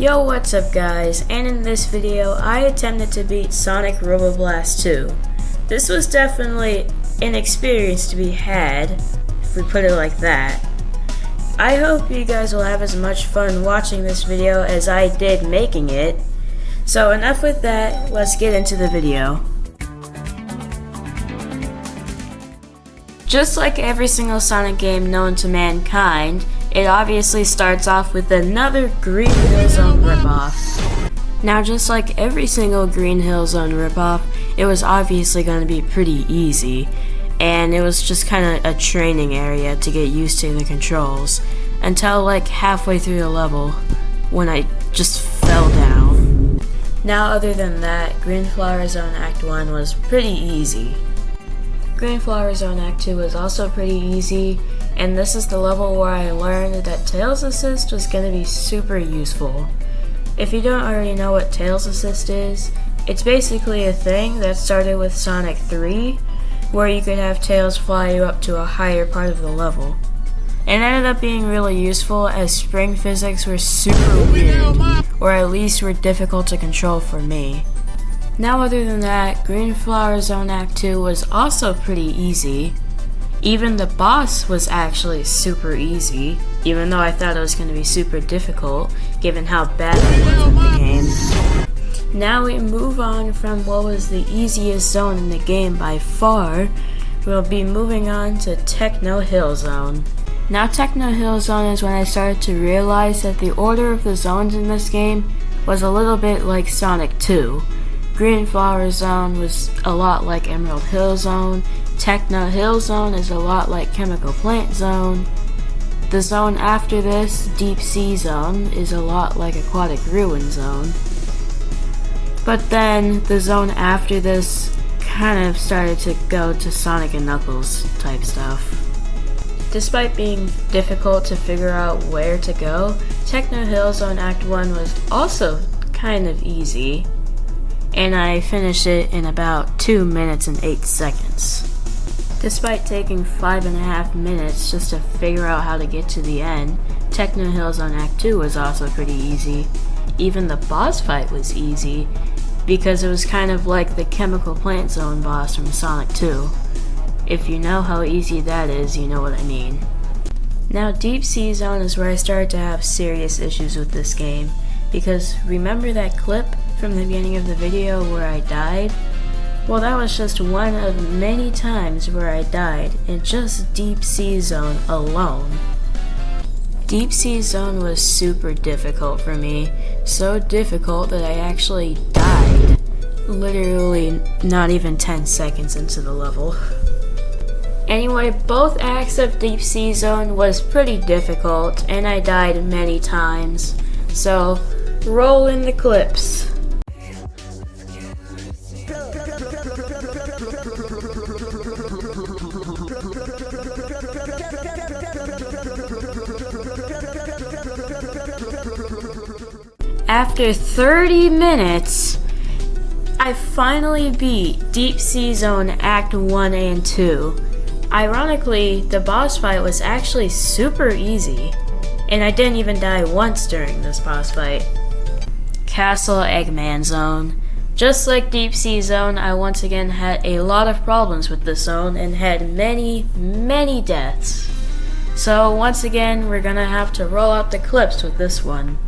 Yo, what's up guys, and in this video I attempted to beat Sonic Robo Blast 2. This was definitely an experience to be had, if we put it like that. I hope you guys will have as much fun watching this video as I did making it. So enough with that, let's get into the video. Just like every single Sonic game known to mankind, it obviously starts off with another Green Hill Zone ripoff. Now just like every single Green Hill Zone ripoff, it was obviously going to be pretty easy, and it was just kind of a training area to get used to the controls, until like halfway through the level, when I just fell down. Now other than that, Green Flower Zone Act 1 was pretty easy. Green Flower Zone Act 2 was also pretty easy, and this is the level where I learned that Tails Assist was going to be super useful. If you don't already know what Tails Assist is, it's basically a thing that started with Sonic 3, where you could have Tails fly you up to a higher part of the level. It ended up being really useful as spring physics were super weird, or at least were difficult to control for me. Now other than that, Green Flower Zone Act 2 was also pretty easy. Even the boss was actually super easy, even though I thought it was going to be super difficult, given how bad I was at the game. Now we move on from what was the easiest zone in the game by far. We'll be moving on to Techno Hill Zone. Now Techno Hill Zone is when I started to realize that the order of the zones in this game was a little bit like Sonic 2. Green Flower Zone was a lot like Emerald Hill Zone. Techno Hill Zone is a lot like Chemical Plant Zone. The zone after this, Deep Sea Zone, is a lot like Aquatic Ruin Zone. But then the zone after this kind of started to go to Sonic and Knuckles type stuff. Despite being difficult to figure out where to go, Techno Hill Zone Act 1 was also kind of easy, and I finished it in about 2 minutes and 8 seconds. Despite taking 5.5 minutes just to figure out how to get to the end, Techno Hill Zone Act 2 was also pretty easy. Even the boss fight was easy, because it was kind of like the Chemical Plant Zone boss from Sonic 2. If you know how easy that is, you know what I mean. Now Deep Sea Zone is where I started to have serious issues with this game, because remember that clip from the beginning of the video where I died? Well, that was just one of many times where I died in just Deep Sea Zone alone. Deep Sea Zone was super difficult for me, so difficult that I actually died, literally not even 10 seconds into the level. Anyway, both acts of Deep Sea Zone was pretty difficult, and I died many times, so roll in the clips. After 30 minutes, I finally beat Deep Sea Zone Act 1 and 2. Ironically, the boss fight was actually super easy, and I didn't even die once during this boss fight. Castle Eggman Zone. Just like Deep Sea Zone, I once again had a lot of problems with this zone and had many deaths. So once again, we're gonna have to roll out the clips with this one.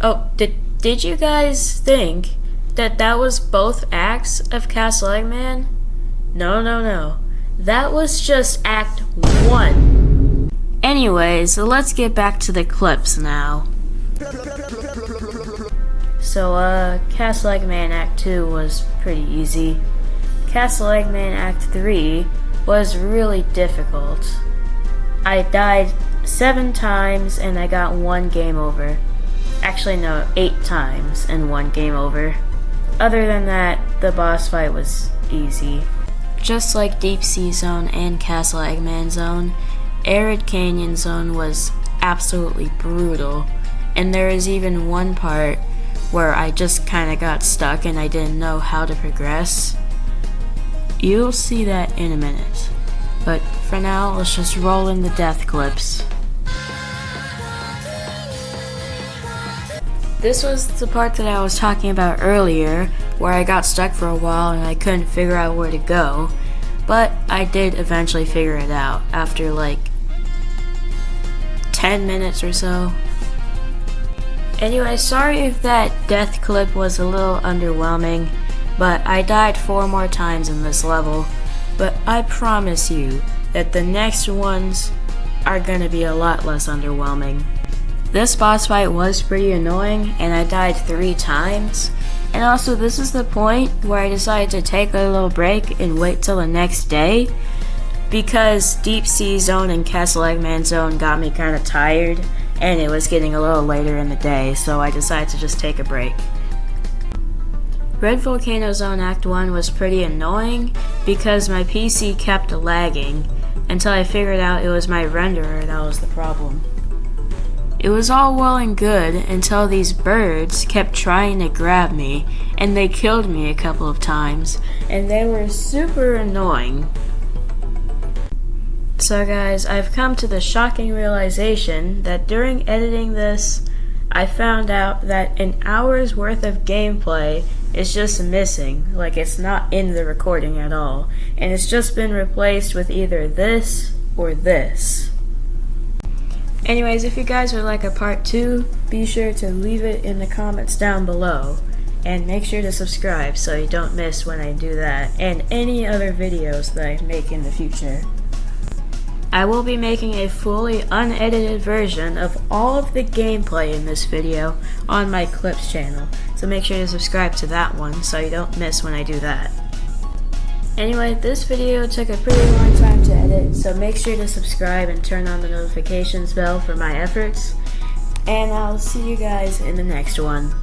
Oh, did you guys think that was both acts of Castle Eggman? No. That was just Act 1. Anyways, let's get back to the clips now. So, Castle Eggman Act 2 was pretty easy. Castle Eggman Act 3 was really difficult. I died 7 times and I got 1 game over. Actually no, 8 times and 1 game over. Other than that, the boss fight was easy. Just like Deep Sea Zone and Castle Eggman Zone, Arid Canyon Zone was absolutely brutal. and there is even one part where I just kinda got stuck and I didn't know how to progress. You'll see that in a minute. But for now, let's just roll in the death clips. This was the part that I was talking about earlier, where I got stuck for a while and I couldn't figure out where to go. But I did eventually figure it out after like 10 minutes or so. Anyway, sorry if that death clip was a little underwhelming, but I died 4 more times in this level. But I promise you that the next ones are gonna be a lot less underwhelming. This boss fight was pretty annoying and I died 3 times. And also this is the point where I decided to take a little break and wait till the next day, because Deep Sea Zone and Castle Eggman Zone got me kinda tired and it was getting a little later in the day, so I decided to just take a break. Red Volcano Zone Act 1 was pretty annoying because my PC kept lagging until I figured out it was my renderer that was the problem. It was all well and good until these birds kept trying to grab me and they killed me a couple of times and they were super annoying. So guys, I've come to the shocking realization that during editing this, I found out that an hour's worth of gameplay is just missing, like it's not in the recording at all, and it's just been replaced with either this or this. Anyways, if you guys would like a part 2, be sure to leave it in the comments down below, and make sure to subscribe so you don't miss when I do that, and any other videos that I make in the future. I will be making a fully unedited version of all of the gameplay in this video on my Clips channel, so make sure to subscribe to that one so you don't miss when I do that. Anyway, this video took a pretty long time to edit, so make sure to subscribe and turn on the notifications bell for my efforts, and I'll see you guys in the next one.